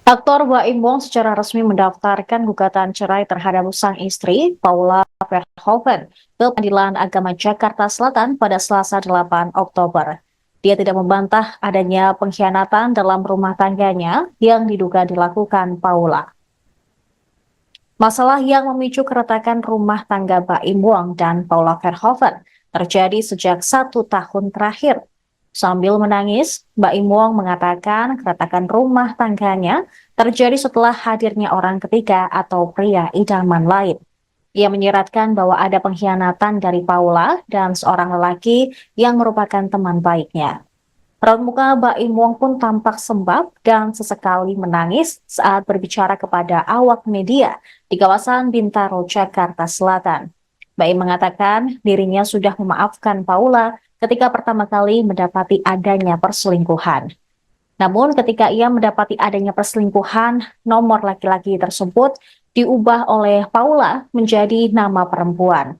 Aktor Baim Wong secara resmi mendaftarkan gugatan cerai terhadap sang istri, Paula Verhoeven, ke Pengadilan Agama Jakarta Selatan pada Selasa 8 Oktober. Dia tidak membantah adanya pengkhianatan dalam rumah tangganya yang diduga dilakukan Paula. Masalah yang memicu keretakan rumah tangga Baim Wong dan Paula Verhoeven terjadi sejak 1 tahun terakhir. Sambil menangis, Baim Wong mengatakan keretakan rumah tangganya terjadi setelah hadirnya orang ketiga atau pria idaman lain. Ia menyiratkan bahwa ada pengkhianatan dari Paula dan seorang lelaki yang merupakan teman baiknya. Raut muka Baim Wong pun tampak sembab dan sesekali menangis saat berbicara kepada awak media di kawasan Bintaro, Jakarta Selatan. Baim mengatakan dirinya sudah memaafkan Paula ketika pertama kali mendapati adanya perselingkuhan. Namun ketika ia mendapati adanya perselingkuhan, nomor laki-laki tersebut diubah oleh Paula menjadi nama perempuan.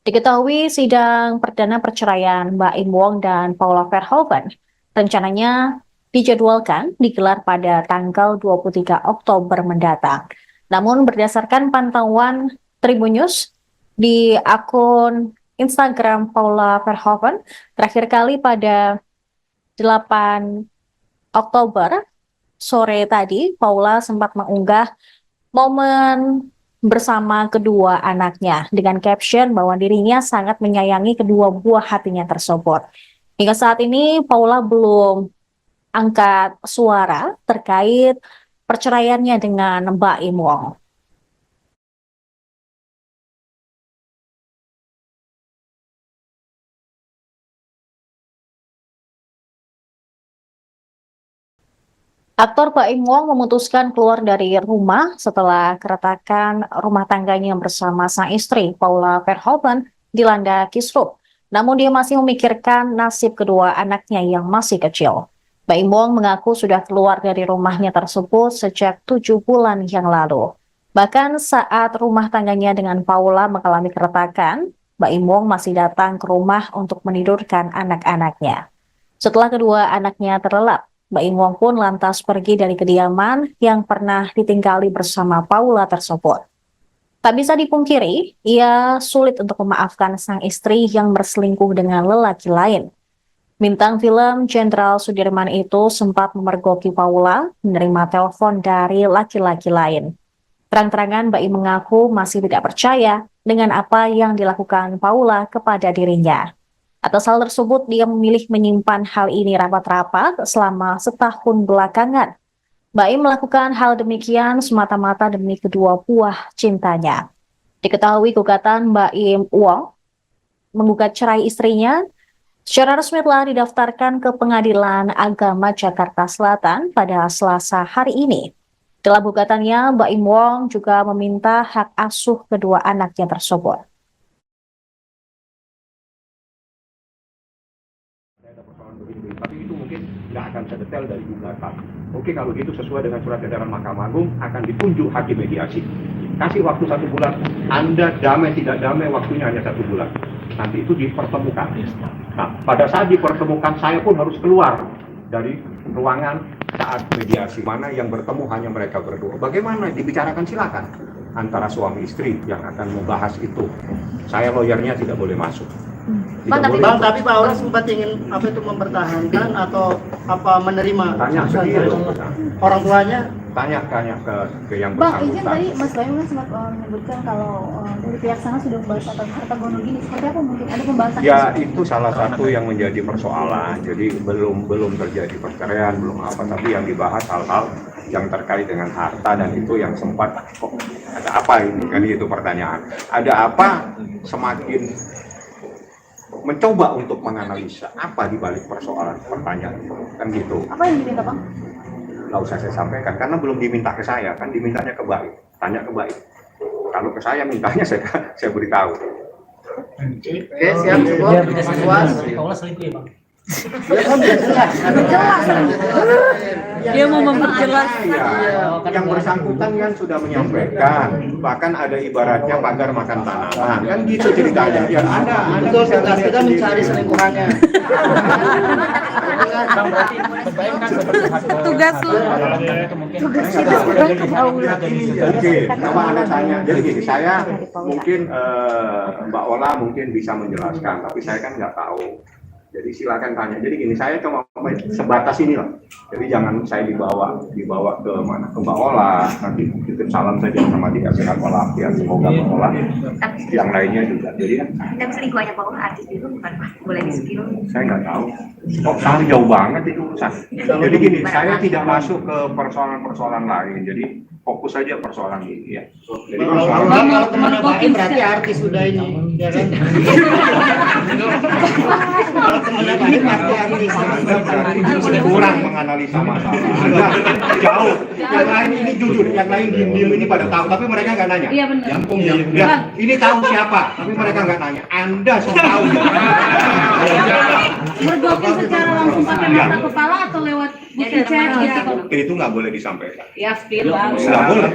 Diketahui sidang perdana perceraian Baim Wong dan Paula Verhoeven rencananya dijadwalkan digelar pada tanggal 23 Oktober mendatang. Namun berdasarkan pantauan Tribunnews di akun Instagram Paula Verhoeven, terakhir kali pada 8 Oktober sore tadi, Paula sempat mengunggah momen bersama kedua anaknya dengan caption bahwa dirinya sangat menyayangi kedua buah hatinya tersebut. Hingga saat ini Paula belum angkat suara terkait perceraiannya dengan Baim Wong. Aktor Baim Wong memutuskan keluar dari rumah setelah keretakan rumah tangganya bersama sang istri, Paula Verhoeven, dilanda kisruh. Namun dia masih memikirkan nasib kedua anaknya yang masih kecil. Baim Wong mengaku sudah keluar dari rumahnya tersebut sejak 7 bulan yang lalu. Bahkan saat rumah tangganya dengan Paula mengalami keretakan, Baim Wong masih datang ke rumah untuk menidurkan anak-anaknya. Setelah kedua anaknya terlelap, Baim Wong pun lantas pergi dari kediaman yang pernah ditinggali bersama Paula tersebut. Tak bisa dipungkiri, ia sulit untuk memaafkan sang istri yang berselingkuh dengan lelaki lain. Bintang film Jenderal Sudirman itu sempat memergoki Paula menerima telepon dari laki-laki lain. Terang-terangan Baim mengaku masih tidak percaya dengan apa yang dilakukan Paula kepada dirinya. Atas hal tersebut, dia memilih menyimpan hal ini rapat-rapat selama setahun belakangan. Baim melakukan hal demikian semata-mata demi kedua buah cintanya. Diketahui gugatan Baim Wong menggugat cerai istrinya secara resmi telah didaftarkan ke Pengadilan Agama Jakarta Selatan pada Selasa hari ini. Dalam gugatannya, Baim Wong juga meminta hak asuh kedua anaknya tersebut. Ada persoalan begini, tapi itu mungkin nggak akan sedetail dari gugatan. Oke, kalau gitu sesuai dengan surat edaran Mahkamah Agung akan ditunjuk hakim mediasi. Kasih waktu 1 bulan, Anda damai tidak damai waktunya hanya 1 bulan. Nanti itu dipertemukan. Nah, pada saat dipertemukan saya pun harus keluar dari ruangan saat mediasi. Mana yang bertemu hanya mereka berdua. Bagaimana dibicarakan silakan antara suami istri yang akan membahas itu. Saya lawyernya tidak boleh masuk. Tapi Pak Aura sempat ingin apa itu mempertahankan atau apa menerima Tanya ke dia dong. orang tuanya? Tanya ke yang Bang, izin bersangkutan. tadi Mas Bayu kan sempat menyebutkan kalau dari pihak sana sudah membahas tentang harta gono gini. Seperti apa mungkin ada pembahasan? Ya itu salah satu yang menjadi persoalan. Jadi belum terjadi perceraian, belum apa, tapi yang dibahas hal-hal yang terkait dengan harta, dan itu yang sempat kok ada apa ini kan, itu pertanyaan. Ada apa, semakin mencoba untuk menganalisa apa di balik persoalan pertanyaan itu kan gitu. Apa yang diminta Bang? Nggak usah saya sampaikan karena belum diminta ke saya, kan dimintanya ke Baik, tanya ke Baik. Kalau ke saya mintanya saya beritahu. Oke, siap cukup. Puas. Paula selingkuh ya Bang? Dia mau memperjelas. Yang bersangkutan kan sudah menyampaikan, bahkan ada ibaratnya pagar makan tanaman, kan gitu ceritanya. Ya Anda Betul, bisa tugas lihat kita sendiri. mencari selingkuhannya. Tugas lu. Oke, coba Anda tanya. Jadi gini, saya mungkin Mbak Ola mungkin bisa menjelaskan, tapi saya kan nggak tahu. Jadi silakan tanya. Jadi gini, saya cuma sebatas ini lah. Jadi jangan saya dibawa ke mana, ke Mbak Ola. Nanti titip salam saja sama dia, sehat walafiat. Semoga Mbak Ola yang lainnya juga. Jadi kan Tapi selingkuhannya Pak Ola artis itu bukan Pak, boleh di-spill. saya nggak tahu. Kok sangat jauh banget itu urusan. Jadi gini, saya tidak masuk ke persoalan-persoalan lain. Jadi fokus saja persoalan ini ya. Jadi Kalau temannya Baim berarti artis udah ini, ya kan? Kalau temannya Baim berarti artis. Anda berarti kurang menganalisa masalah. Anda jauh. Yang lain ini jujur, yang lain diem-diem ini pada tahu, tapi mereka nggak nanya. Iya benar. Ya, ini tahu siapa, tapi mereka nggak nanya. Anda sudah tahu. Bergabung secara langsung pakai mata kepala atau lewat bukti chat gitu. Itu nggak boleh disampaikan. Ya spill bang. Nggak boleh.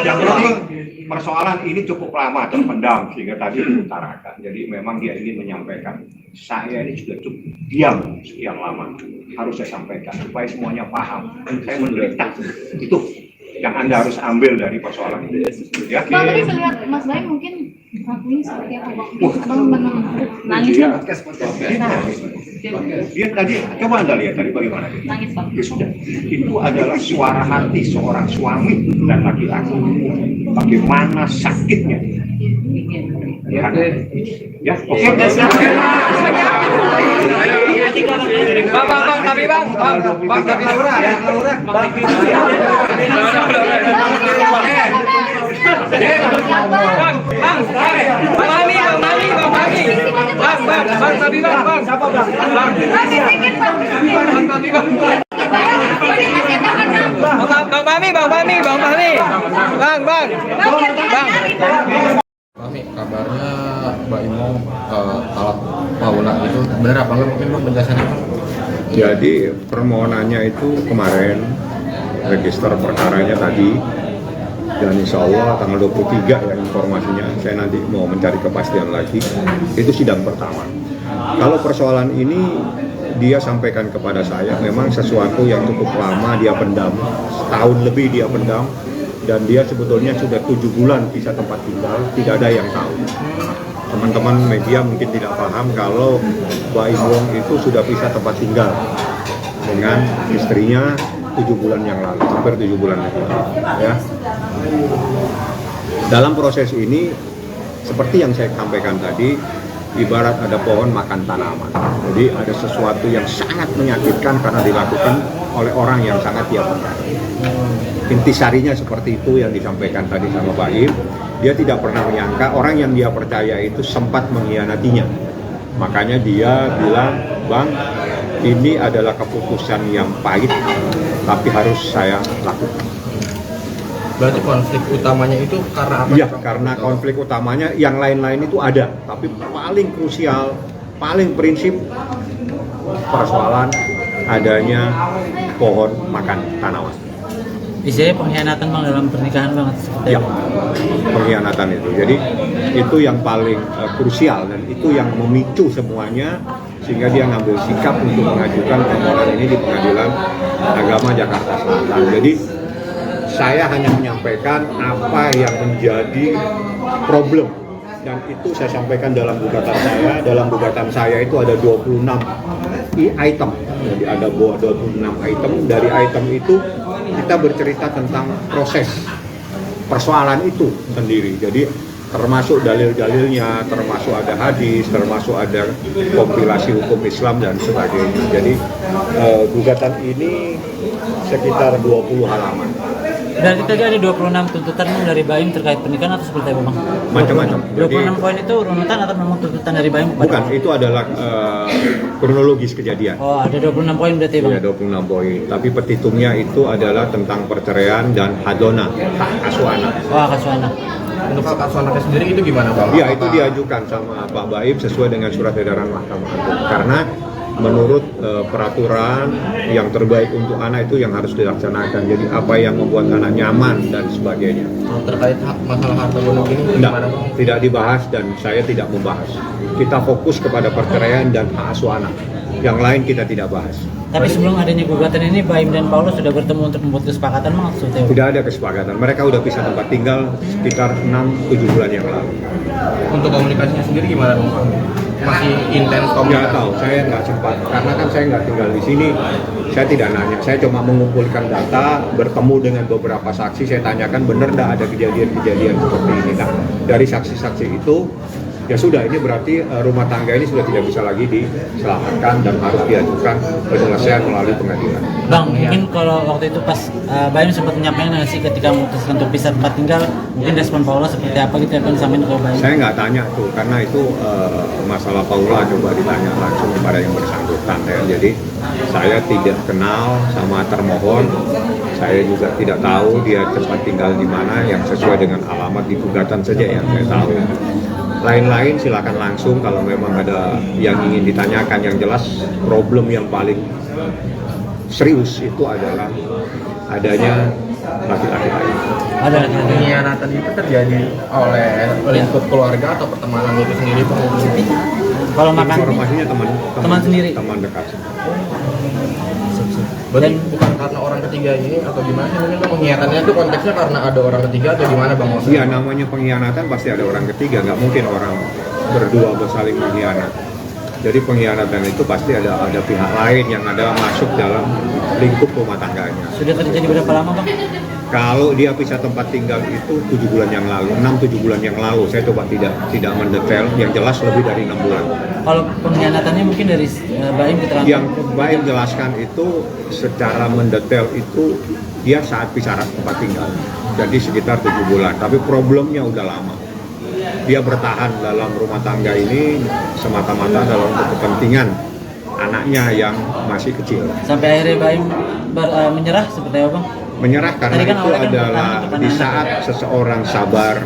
Yang penting persoalan ini cukup lama terpendam sehingga tadi diutarakan. Jadi memang dia ingin menyampaikan. Saya ini sudah cukup diam sekian lama. Harus saya sampaikan supaya semuanya paham. Saya menderita. Itu yang Anda harus ambil dari persoalan ini. Ya. Bang, tadi saya lihat Mas Baim mungkin ngakuin seperti apa Bang? Bang nangis Dia, dong. dia tadi, coba Anda lihat tadi bagaimana dia. Nangis bang. Ya sudah, itu adalah suara hati seorang suami dan laki-laki. Bagaimana sakitnya. Ya, ya, oke. Bang, tapi bang, tapi Mami, kabarnya Mbak Imo alat Paula itu benar apa enggak, mungkin Bang penjelasannya Bang? Jadi permohonannya itu kemarin, register perkaranya tadi, dan insya Allah tanggal 23 ya informasinya, saya nanti mau mencari kepastian lagi, itu sidang pertama. Kalau persoalan ini dia sampaikan kepada saya, memang sesuatu yang cukup lama dia pendam, setahun lebih dia pendam, dan dia sebetulnya sudah 7 bulan pisah tempat tinggal, tidak ada yang tahu. Teman-teman media mungkin tidak paham kalau Mbak Imong itu sudah pisah tempat tinggal dengan istrinya 7 bulan yang lalu, hampir 7 bulan yang lalu. Ya. Dalam proses ini, seperti yang saya sampaikan tadi, ibarat ada pohon makan tanaman. Jadi ada sesuatu yang sangat menyakitkan karena dilakukan oleh orang yang sangat dia percaya. Intisarinya seperti itu yang disampaikan tadi sama Baim. Dia tidak pernah menyangka orang yang dia percaya itu sempat mengkhianatinya. Makanya dia bilang, Bang, ini adalah keputusan yang pahit, tapi harus saya lakukan. Berarti konflik utamanya itu karena apa? Iya, Bang? karena konflik utamanya yang lain-lain itu ada, tapi paling krusial, paling prinsip persoalan adanya pohon makan tanaman. Isinya pengkhianatan Bang dalam pernikahan banget seperti Ya, itu. pengkhianatan itu. Jadi itu yang paling krusial dan itu yang memicu semuanya sehingga dia ngambil sikap untuk mengajukan permohonan ini di Pengadilan Agama Jakarta Selatan. Jadi saya hanya menyampaikan apa yang menjadi problem dan itu saya sampaikan dalam gugatan saya. Dalam gugatan saya itu ada 26 item. Jadi ada 26 item. Dari item itu kita bercerita tentang proses persoalan itu sendiri. Jadi termasuk dalil-dalilnya, termasuk ada hadis, termasuk ada kompilasi hukum Islam dan sebagainya. Jadi gugatan ini sekitar 20 halaman. Berarti tadi ada 26 tuntutan Bang dari Baim terkait pernikahan atau seperti apa Bang? Macam-macam. 26 poin itu runutan atau memang tuntutan dari Baim? Bukan, itu adalah kronologis kejadian. Oh, ada 26 poin berarti Bang? Ya, 26 poin. Tapi petitumnya itu adalah tentang perceraian dan hadona, hak asuh anak. Oh, hak asuh anak. Untuk hak asuh anaknya sendiri itu gimana Bang? Ya, itu diajukan sama Pak Baim sesuai dengan surat edaran Mahkamah Agung. Karena menurut peraturan yang terbaik untuk anak itu yang harus dilaksanakan. Jadi apa yang membuat anak nyaman dan sebagainya. Kalau terkait masalah harta gono ini gimana Bang? Tidak dibahas dan saya tidak membahas. Kita fokus kepada perceraian dan hak asuh anak. Yang lain kita tidak bahas. Tapi sebelum adanya gugatan ini, Baim dan Paulus sudah bertemu untuk membuat kesepakatan maksudnya? Tidak ada kesepakatan. Mereka udah pisah tempat tinggal sekitar 6-7 bulan yang lalu. Untuk komunikasinya sendiri gimana Bang? Masih intens Nggak komunikasi? tahu, saya nggak sempat. Karena kan saya nggak tinggal di sini. Saya tidak nanya. Saya cuma mengumpulkan data, bertemu dengan beberapa saksi. Saya tanyakan benar nggak ada kejadian-kejadian seperti ini. Nah, dari saksi-saksi itu, ya sudah, ini berarti rumah tangga ini sudah tidak bisa lagi diselamatkan dan harus diajukan penyelesaian melalui pengadilan. Bang, mungkin kalau waktu itu pas Baim sempat menyampaikan nggak sih ketika memutuskan untuk pisah tempat tinggal, mungkin respon Paula seperti apa gitu yang akan disampaikan ke Baim? Saya nggak tanya tuh, karena itu masalah Paula, coba ditanya langsung kepada yang bersangkutan ya. Jadi saya tidak kenal sama termohon, saya juga tidak tahu dia tempat tinggal di mana, yang sesuai dengan alamat di gugatan saja yang saya tahu. Lain-lain silakan langsung kalau memang ada yang ingin ditanyakan. Yang jelas problem yang paling serius itu adalah adanya laki-laki lain. Ada. Pengkhianatan itu terjadi oleh lingkup keluarga atau pertemanan itu sendiri Bang? Kalau makan Informasinya Teman sendiri? teman dekat. Berarti bukan karena orang ketiga ini atau gimana sih mungkin Bang? Pengkhianatannya itu konteksnya karena ada orang ketiga atau gimana Bang? Iya, namanya pengkhianatan pasti ada orang ketiga, nggak mungkin orang berdua bersaling mengkhianat. Jadi pengkhianatan itu pasti ada pihak lain yang ada masuk dalam lingkup rumah tangganya. Sudah terjadi berapa lama Bang? Kalau dia pisah tempat tinggal itu 7 bulan yang lalu, 6-7 bulan yang lalu. Saya coba tidak mendetail, yang jelas lebih dari 6 bulan. Kalau pengkhianatannya mungkin dari Baim keterangan? Yang Baim jelaskan itu secara mendetail itu dia saat pisah tempat tinggal. Jadi sekitar 7 bulan, tapi problemnya udah lama. Dia bertahan dalam rumah tangga ini semata-mata dalam kepentingan anaknya yang masih kecil. Sampai akhirnya Baim menyerah seperti apa Bang? Menyerah karena Tadi kan itu awalnya kan adalah pertanyaan di kepada saat seseorang sabar,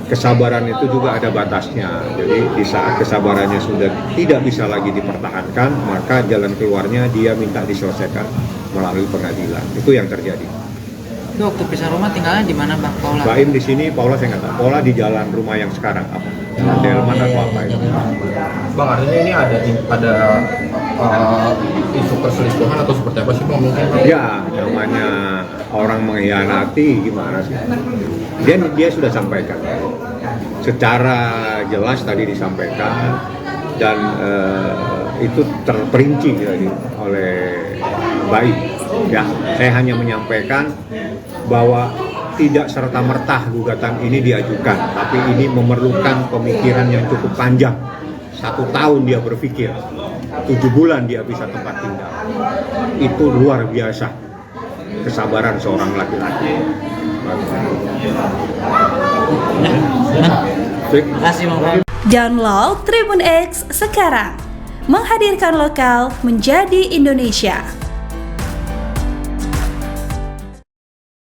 kesabaran itu juga ada batasnya. Jadi di saat kesabarannya sudah tidak bisa lagi dipertahankan, maka jalan keluarnya dia minta diselesaikan melalui pengadilan. Itu yang terjadi. Itu waktu pisah rumah tinggalnya di mana Bang Paula? Baim di sini, Paula saya nggak tahu. Paula di jalan rumah yang sekarang apa? Jalan Delman atau apa itu? Bang, artinya ini ada isu perselingkuhan atau seperti apa sih Bang mungkin? Ya, namanya orang mengkhianati gimana sih? Dia sudah sampaikan. Secara jelas tadi disampaikan dan itu terperinci tadi oleh Baim. Ya, saya hanya menyampaikan bahwa tidak serta-merta gugatan ini diajukan, tapi ini memerlukan pemikiran yang cukup panjang. 1 tahun dia berpikir, 7 bulan dia bisa tempat tinggal. Itu luar biasa kesabaran seorang laki-laki. Terima kasih Bang. Download Tribun X sekarang, menghadirkan lokal menjadi Indonesia.